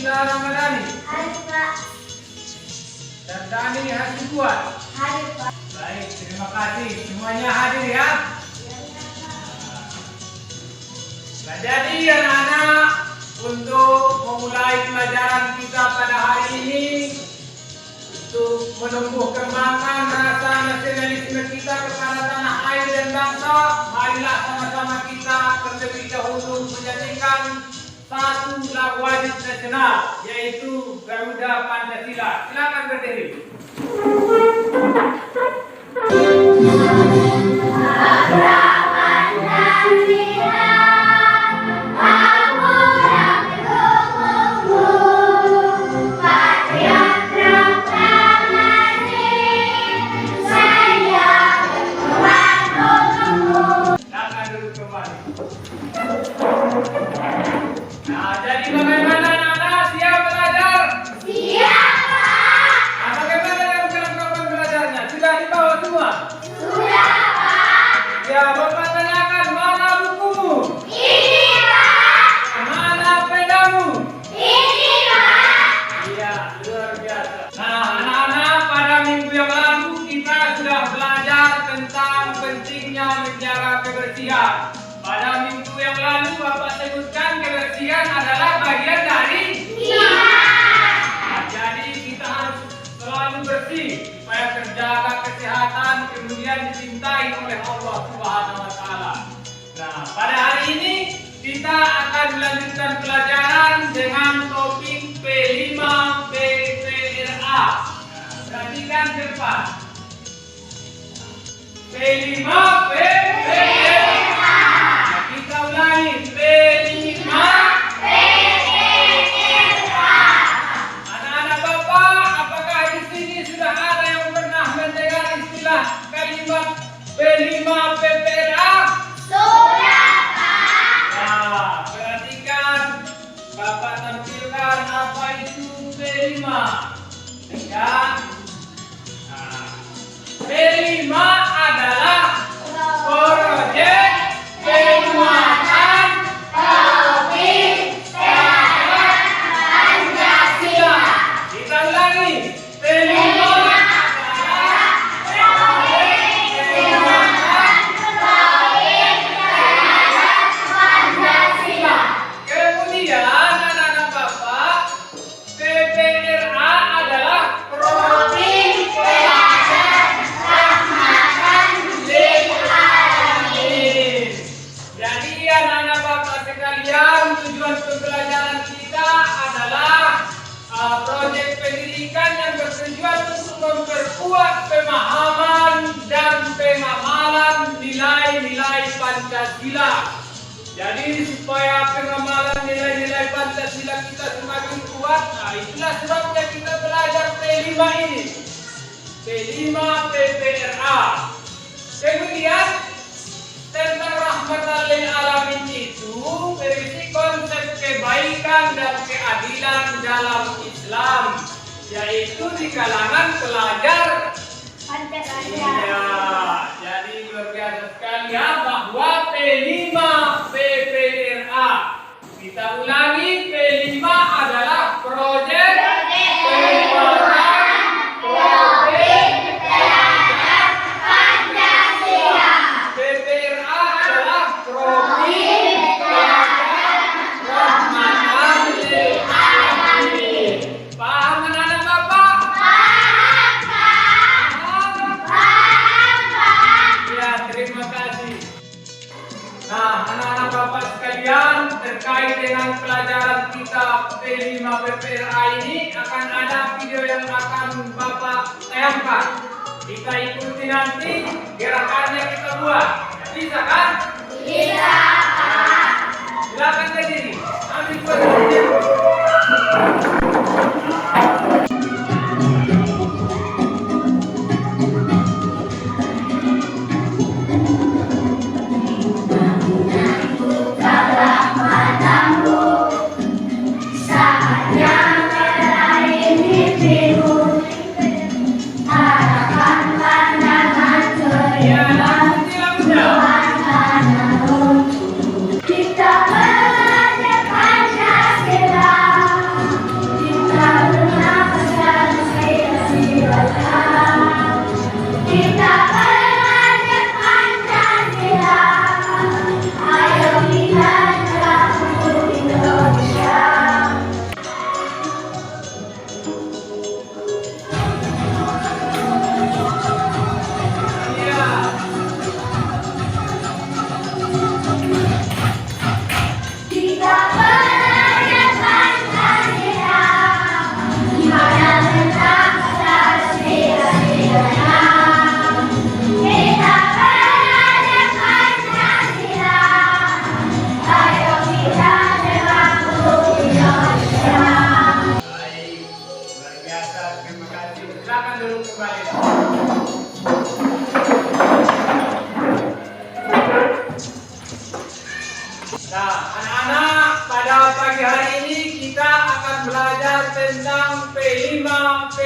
Sila Ramadhani. Hadir Pak. Dan Dani Hasibuan. Hadir Pak. Baik, terima kasih. Semuanya hadir ya. Nah, jadi anak-anak, untuk memulai pelajaran kita pada hari ini, untuk menumbuh kembangkan rasa nasionalisme kita kepada tanah air dan bangsa, marilah sama-sama kita terlebih dahulu menjadikan satu lagu wajib nasional, yaitu Garuda Pancasila. Silakan berdiri. Nah, jadi bagaimana anak-anak, siap belajar? Siap Pak. Nah, bagaimana yang kelengkapan belajarnya? Sudah dibawa semua? Sudah Pak. Ya, Bapak tanyakan, mana bukumu? Ini Pak. Mana pedamu? Ini Pak. Iya, luar biasa. Nah, anak-anak, pada minggu yang lalu kita sudah belajar tentang pentingnya menjaga kebersihan. Pada minggu yang lalu Bapak sebutkan kebersihan adalah bagian dari Iya. Nah, jadi kita harus selalu bersih supaya terjaga kesehatan, kemudian dicintai oleh Allah Subhanahu wa taala. Nah, pada hari ini kita akan melanjutkan pelajaran dengan topik P5 PPRA. Nah, perhatikan ke depan. P5 PPRA. Kita ulangi, P5 PPRA. Anak-anak Bapak, apakah di sini sudah ada yang pernah mendengar istilah kalimat P5 PPRA? Sudah Pak. Nah, perhatikan, Bapak tampilkan apa itu P5. Ya. Nah, P5 adalah proyek penguatan Topik Sehat Pancasila. Kita ulangi, P5 adalah Topik penguatan Topik Sehat Pancasila. Kemudian anak-anak Bapak, PPRA adalah Topik Sehat Rahmatan lil Alamin. Jadi anak-anak Bapak sekalian, tujuan pembelajaran kita adalah proyek pendidikan yang bertujuan untuk memperkuat pemahaman dan pengamalan nilai-nilai Pancasila. Jadi supaya pengamalan nilai-nilai Pancasila kita semakin kuat, nah itulah sebabnya kita belajar P5 ini. P5 PPRA. Kemudian tentang rahmatan lil alamin itu berisi konsep kebaikan dan keadilan dalam Islam, yaitu di kalangan pelajar. Pancasila. Ya, jadi luar biasa sekali ya bahwa P5 PPRA. Kita ulangi, P5 adalah proyek penguatan Topik Sehat Pancasila. PPRA adalah Topik Rahmatan lil Alamin. Paham anak-anak Bapak? Paham Pak. Paham Pak. Ya, terima kasih. Nah, anak-anak Bapak sekalian, terkait dengan pelajaran kita P5 PPRA ini akan ada video yang akan Bapak tayangkan. Kita ikuti nanti gerakannya kita buat. Bisa kan? Bisa Pak. Silakan berdiri. Ambil posisinya. Kita belajar Pancasila.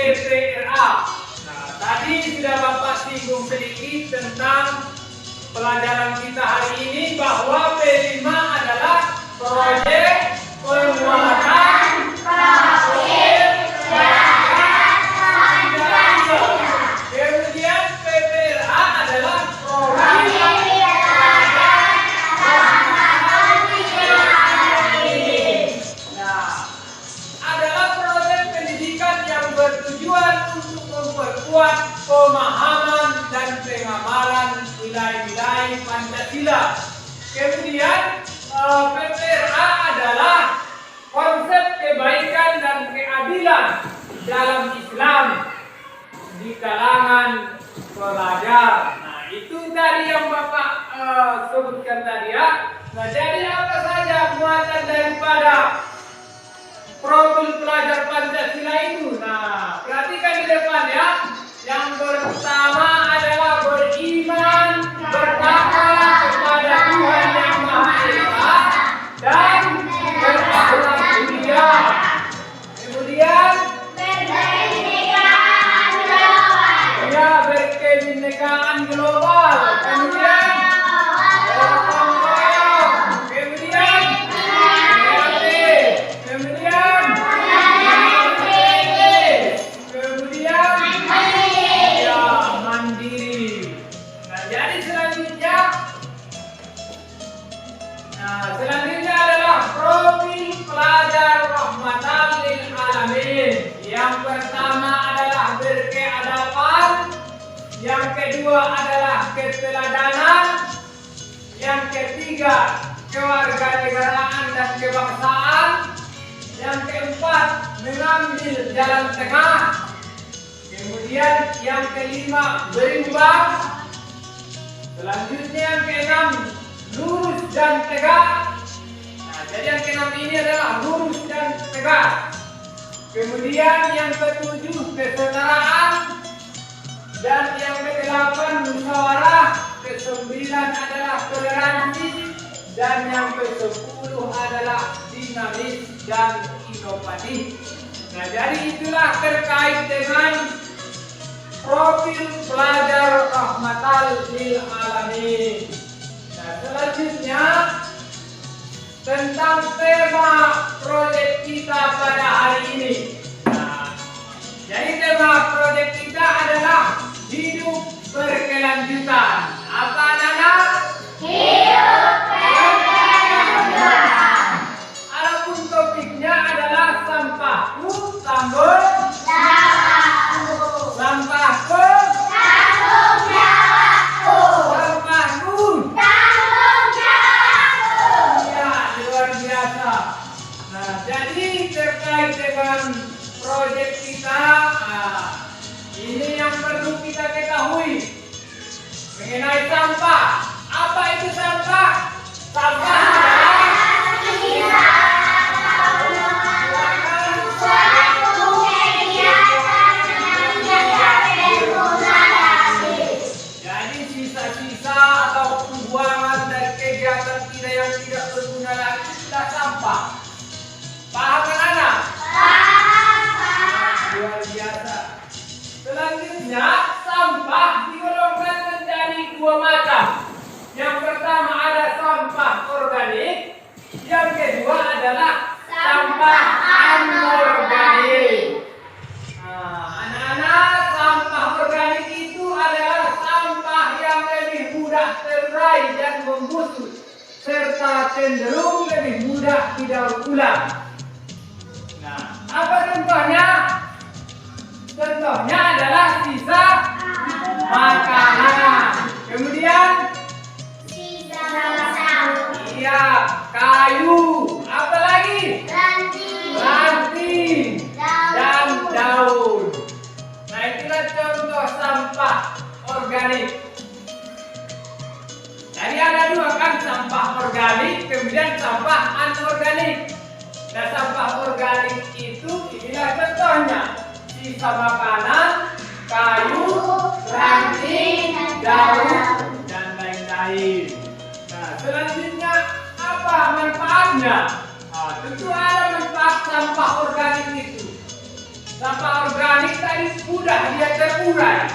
PPRA. Nah, tadi sudah Bapak singgung sedikit tentang pelajaran kita hari ini bahwa P5 adalah proyek penguatan kemudian PPRA adalah program adalah proyek pendidikan yang bertujuan untuk memperkuat pemahaman dan pengamalan nilai-nilai Pancasila. Kemudian PPRA adalah konsep kebaikan dan keadilan dalam Islam di kalangan pelajar. Nah, itu tadi yang Bapak sebutkan tadi ya. Nah, jadi apa saja muatan daripada profil pelajar Pancasila itu? Nah, perhatikan di depan ya. Yang pertama adalah beriman, bertakwa kepada Tuhan Yang Maha Esa dan berakhlak mulia. Kemudian berkebinekaan global. Kemudian gotong royong. Kemudian kreatif. Kemudian ya mandiri. Nah, jadi selanjutnya adalah profil pelajar rahmatan lil alamin. Yang pertama adalah berkeadaban, yang kedua adalah keteladanan, yang ketiga kewarganegaraan dan kebangsaan, yang keempat mengambil jalan tengah, kemudian yang kelima berimbang, selanjutnya yang keenam lurus dan tegak. Nah, jadi yang keenam ini adalah lurus dan tegak. Kemudian yang ketujuh kesetaraan, dan yang kedelapan musyawarah, kesembilan adalah toleransi, dan yang kesepuluh adalah dinamis dan inovatif. Nah, jadi itulah terkait dengan profil pelajar rahmatan lil alamin. Nah, selanjutnya tentang tema proyek kita pada hari ini. Nah, jadi tema proyek kita adalah hidup berkelanjutan. Apa anak-anak? Hidup berkelanjutan. Adapun topiknya adalah sampahku tanggung Sampahku sampahku tanggung jawabku. sampahku. Tanggung jawabku. Ya, luar biasa. Nah, jadi terkait dengan proyek kita, ini yang perlu kita ketahui mengenai sampah. Apa itu sampah? Sampah adalah suatu kegiatan yang tidak berguna lagi. jadi sisa-sisa atau pembuangan dari kegiatan kita yang tidak berguna lagi adalah sampah. Paham kan anak? Luar biasa. Selanjutnya, sampah digolongkan menjadi dua macam. Yang pertama ada sampah organik, yang kedua adalah sampah anorganik. Nah, anak-anak, sampah organik itu adalah sampah yang lebih mudah terurai dan membusuk, serta cenderung lebih mudah didaur ulang. Nah, apa contohnya? Contohnya adalah sisa makanan. Kemudian, iya, kayu. Apa lagi? Ranting dan daun. Nah, itulah contoh sampah organik. Jadi ada dua kan, sampah organik, kemudian sampah anorganik. Nah, sampah organik itu inilah contohnya: sisa makanan, kayu, ranting, daun, dan lain-lain. Nah, selanjutnya apa manfaatnya? Nah, tentu ada manfaat sampah organik itu. Sampah organik tadi mudah dia terurai.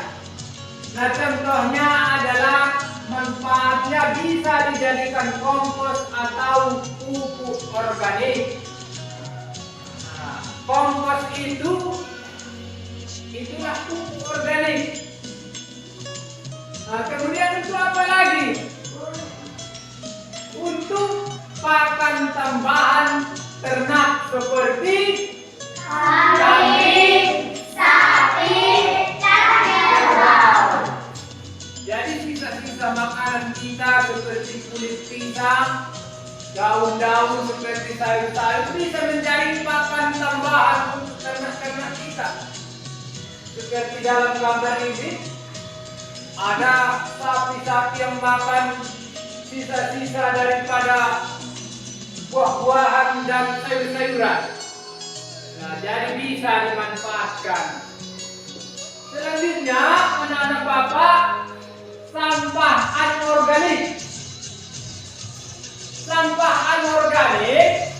Nah, contohnya adalah manfaatnya bisa dijadikan kompos atau pupuk organik. Nah, kompos itulah pupuk organik. Nah, kemudian itu apa lagi? Untuk pakan tambahan ternak seperti kambing, sapi, dan kerbau. jadi sisa-sisa makanan kita seperti kulit pisang, daun-daun seperti sayur-sayur bisa menjadi pakan tambahan untuk ternak-ternak kita. Seperti dalam gambar ini, ada sapi-sapi yang makan sisa-sisa daripada buah-buahan dan sayur-sayuran. Nah, jadi bisa dimanfaatkan. Selanjutnya, anak-anak Bapak, sampah anorganik. Sampah anorganik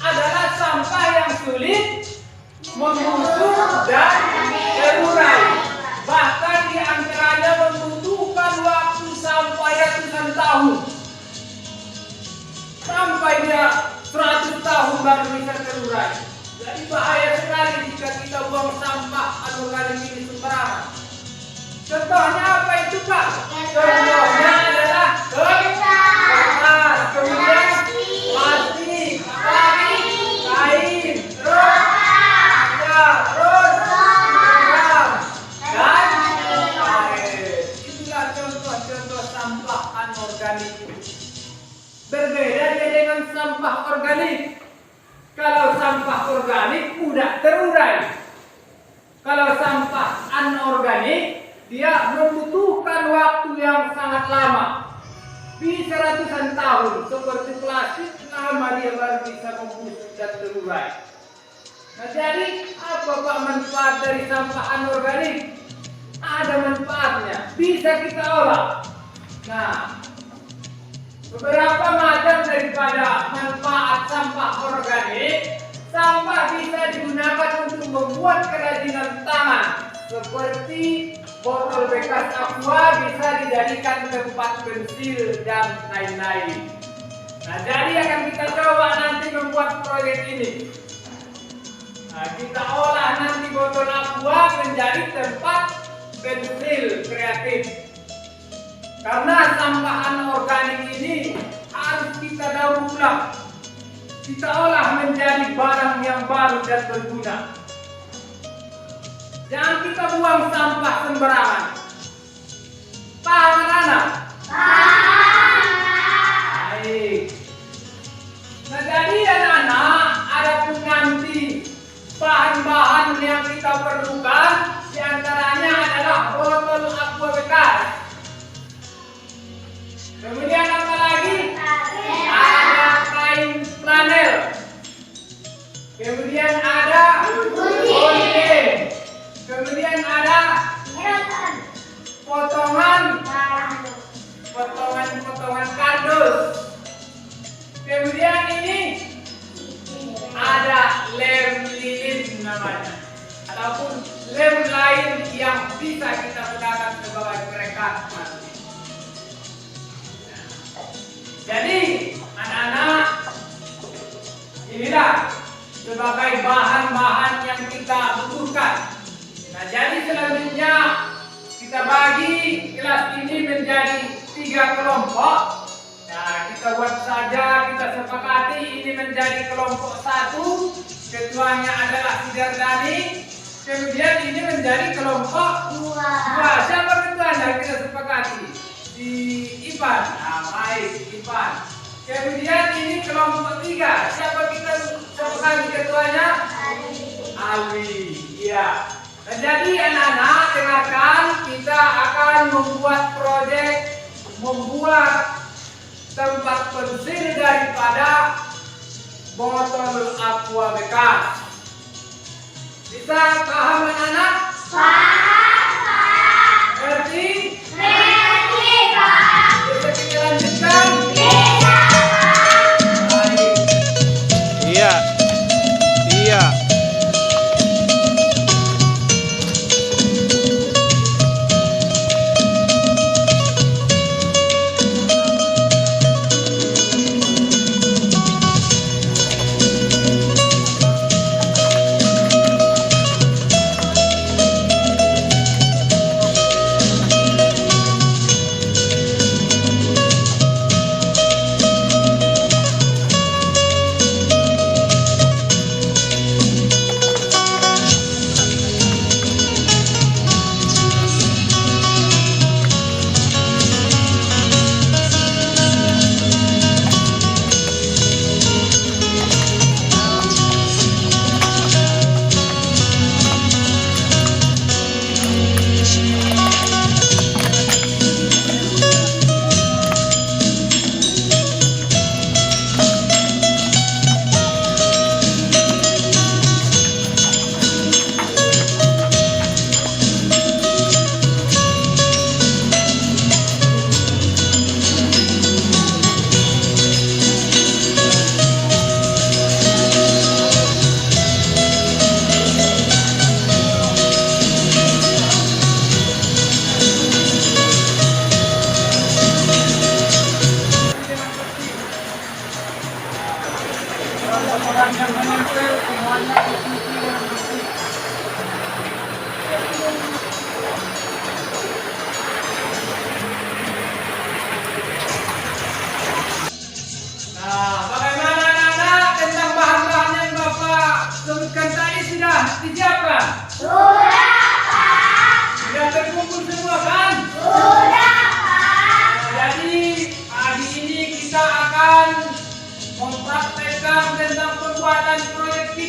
adalah sampah yang sulit membusuk dan terurai. Bahkan di antaranya membutuhkan waktu sampai ratusan tahun. Sampai dia 100 tahun baru bisa terurai. Jadi bahaya sekali jika kita buang sampah anorganik ini sembarangan. Contohnya apa itu, Pak? Contohnya adalah kertas, kemudian plastik, kain, terus garam, dan air. Itulah contoh-contoh sampah anorganik itu. Berbeda dengan sampah organik. Kalau sampah organik mudah terurai. Kalau sampah anorganik dia membutuhkan waktu yang sangat lama. Bisa ratusan tahun. Seperti plastik lama dia baru bisa membusuk dan terurai. Nah, jadi apa Pak manfaat dari sampah anorganik? Ada manfaatnya. Bisa kita olah. Nah, beberapa macam daripada manfaat sampah organik. Sampah bisa digunakan untuk membuat kerajinan tangan seperti botol bekas aqua bisa dijadikan tempat pensil dan lain-lain. Nah, jadi akan kita coba nanti membuat proyek ini. Nah, kita olah nanti botol aqua menjadi tempat pensil kreatif. Karena sampah anorganik ini harus kita daur ulang. Kita olah menjadi barang yang baru dan berguna. Jangan kita buang sampah sembarangan. Paham anak-anak? Baik. Nah, jadi anak-anak, adapun nanti bahan-bahan yang kita perlukan, diantaranya adalah botol aqua bekas. Kemudian apa lagi? Ada kain flanel. Kemudian ada gunting. Kemudian ada potongan kardus. Kemudian ini ada lem lilin namanya, ataupun lem lain yang bisa kita gunakan sebagai perekat. Jadi anak-anak, inilah sebagai bahan-bahan yang kita butuhkan. Nah, jadi selanjutnya kita bagi kelas ini menjadi 3 kelompok. Nah, kita buat saja, kita sepakati ini menjadi kelompok 1. Ketuanya adalah Sidardani. Kemudian ini menjadi kelompok 2. Siapa ketuanya? Kita sepakati. Di Ipan. Nah, baik, Ipan. Kemudian ini kelompok 3. Siapa kita sepakati ketuanya? Alwi. Iya. Nah, jadi anak-anak dengarkan, kita akan membuat proyek membuat tempat pensil daripada botol aqua bekas. Bisa paham anak-anak? Paham. Ngerti? Ngerti, Pak. Bisa kita lanjutkan? Bisa, Pak. Baik. Iya. Iya.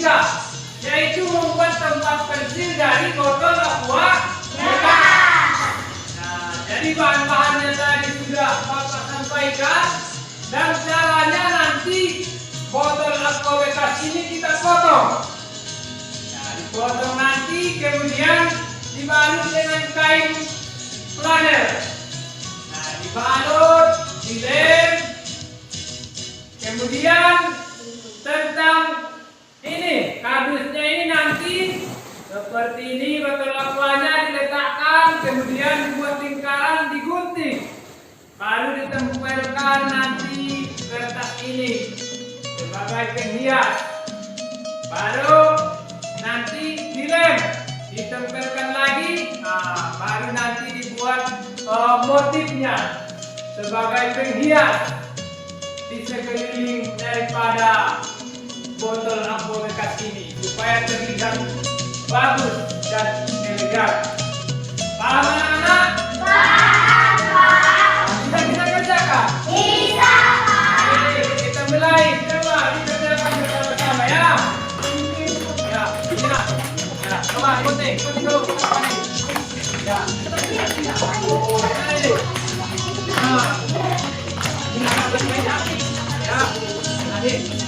ketiga, yaitu membuat tempat pensil dari botol aqua bekas. Nah, jadi bahan-bahannya tadi sudah Bapak sampaikan, dan caranya nanti botol aqua bekas ini kita potong. Nah, dipotong nanti kemudian dibalut dengan kain flanel. Nah, dibalut, dilem, kemudian tentang ini kardusnya ini nanti seperti ini, botol aquanya diletakkan, kemudian dibuat lingkaran, digunting, baru ditempelkan nanti kertas ini sebagai penghias, baru nanti dilem, ditempelkan lagi, nah, baru nanti dibuat motifnya sebagai penghias di sekeliling daripada botol aqua bekas ini supaya terlihat bagus dan elegan. Paham anak-anak? Paham, Pak. Bisa kita kerjakan? Bisa, Pak. Oke, kita mulai. Coba dikerjakan bersama-sama ya. Ya, ini nak. Ya, coba gunting dulu. Ya. Oh, ini. Nah. Ini banyak. Ya. Tadi.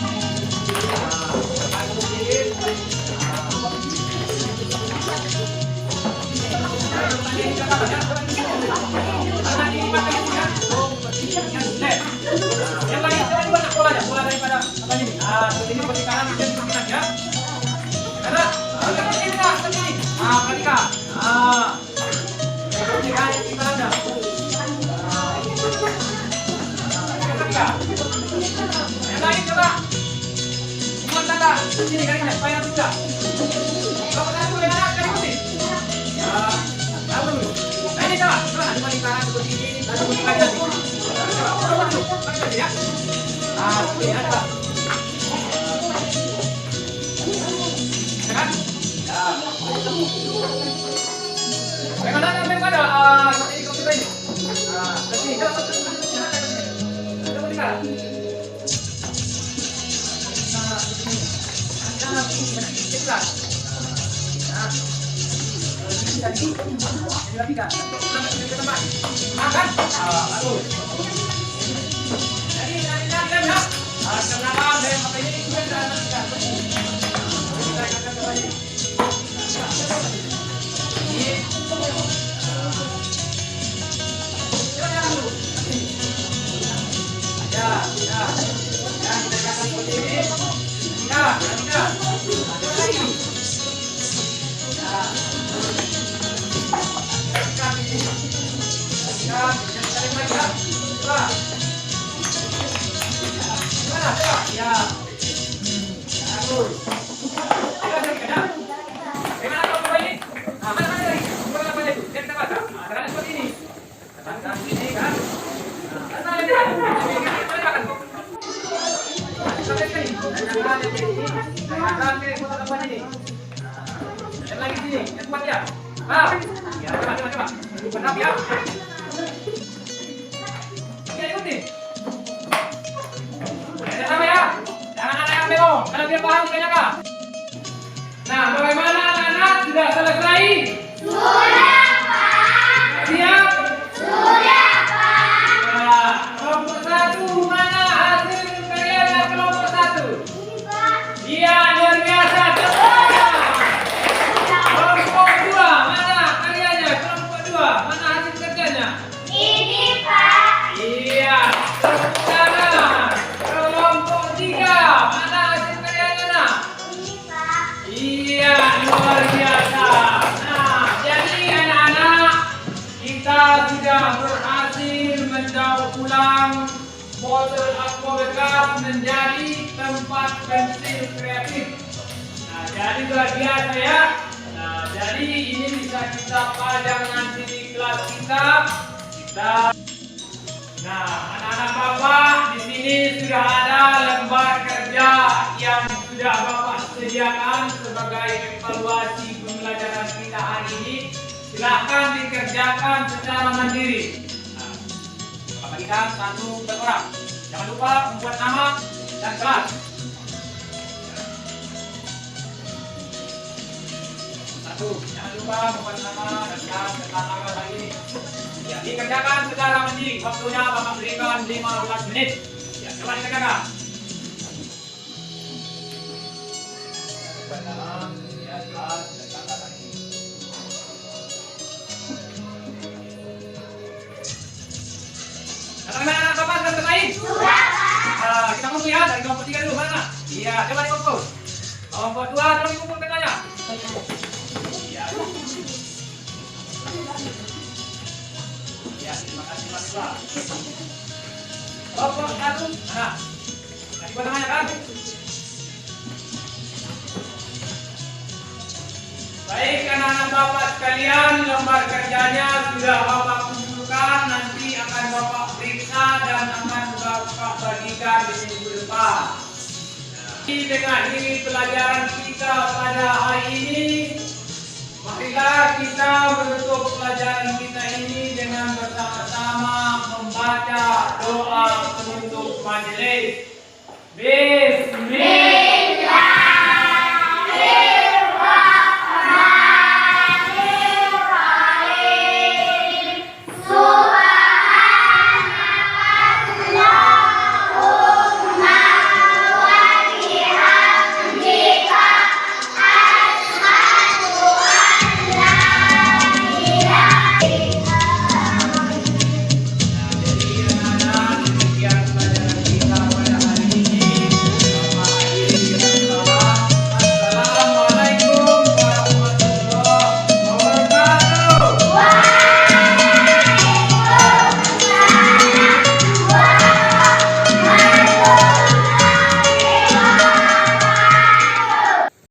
Yang lain jangan buat polanya, pola daripada apa ini? Ah, ini seperti kanan, ini seperti kanan ya. Kanan, seperti ini, seperti ini. Ah, perhatikan. Ah, seperti kanan di kanan. Perhatikan. Yang lain coba. Buat tanda sini kakinya, supaya sudah. Kalau kita dulu anak kali putih. Ya, tahu dulu. Nah ini coba, nanti paling kanan seperti ini, lalu seperti kanan. Coba dulu, pakai tadi ya. Ah, seperti ini coba. Kan? Ya. Bagaimana sampai pada seperti ini komputer ini? Nah, seperti ini. Coba tinggal. Yang lagi sini, yang kuat ya. Ah, ya coba. Benar ya. Oke, ikuti. Ada sama ya. Jangan ada yang bego, karena dia paham kebanyakan. Nah, bagaimana anak-anak sudah selesai? Sudah, Pak. Siap? Sudah, Pak. Nah, kelompok 1 mana hasil karyanya kelompok 1? Ini, Pak. Iya, luar biasa. Kelompok 2 mana karyanya? Kelompok 2 mana hasil kerjanya? Ini, Pak. Iya, tepuk tangan. Kelompok 3 mana hasil karyanya? Nak? Ini, Pak. Iya, luar biasa. Nah, jadi anak-anak, kita sudah berhasil mendaur ulang botol aqua bekas menjadi tempat pensil kreatif. Nah, jadi luar biasa ya. Nah, jadi ini bisa kita pajang nanti di kelas kita. Nah, anak-anak Bapak, di sini sudah ada lembar kerja yang sudah Bapak sediakan sebagai evaluasi pembelajaran kita hari ini. Silahkan dikerjakan secara mandiri. Nah, Bapak bagikan satu per orang. Jangan lupa membuat nama dan kelas. Satu, jangan lupa membuat nama dan jam serta tanggal hari ini. Ya, dikerjakan secara mending. Waktunya Bapak berikan 15 menit. Ya, coba dikerjakan. Nama, ya, jam dan tanggal hari ini. Anak-anak Bapak sudah selesai? Sudah, Pak. Kita kumpul ya dari kelompok 3 dulu mana? Iya, coba dikumpul. Kelompok 2 coba dikumpul tengahnya. Iya. Ya, terima kasih Pak Siswa. Kelompok 1 mana? Tadi buat tengahnya kan? Baik anak-anak Bapak sekalian, lembar kerjanya sudah Bapak kumpulkan. Nanti akan Bapak periksa dan akan Bapak bagikan di minggu depan. Dengan ini pelajaran kita pada hari ini. Marilah kita menutup pelajaran kita ini dengan bersama-sama membaca doa penutup majelis. Bismillah.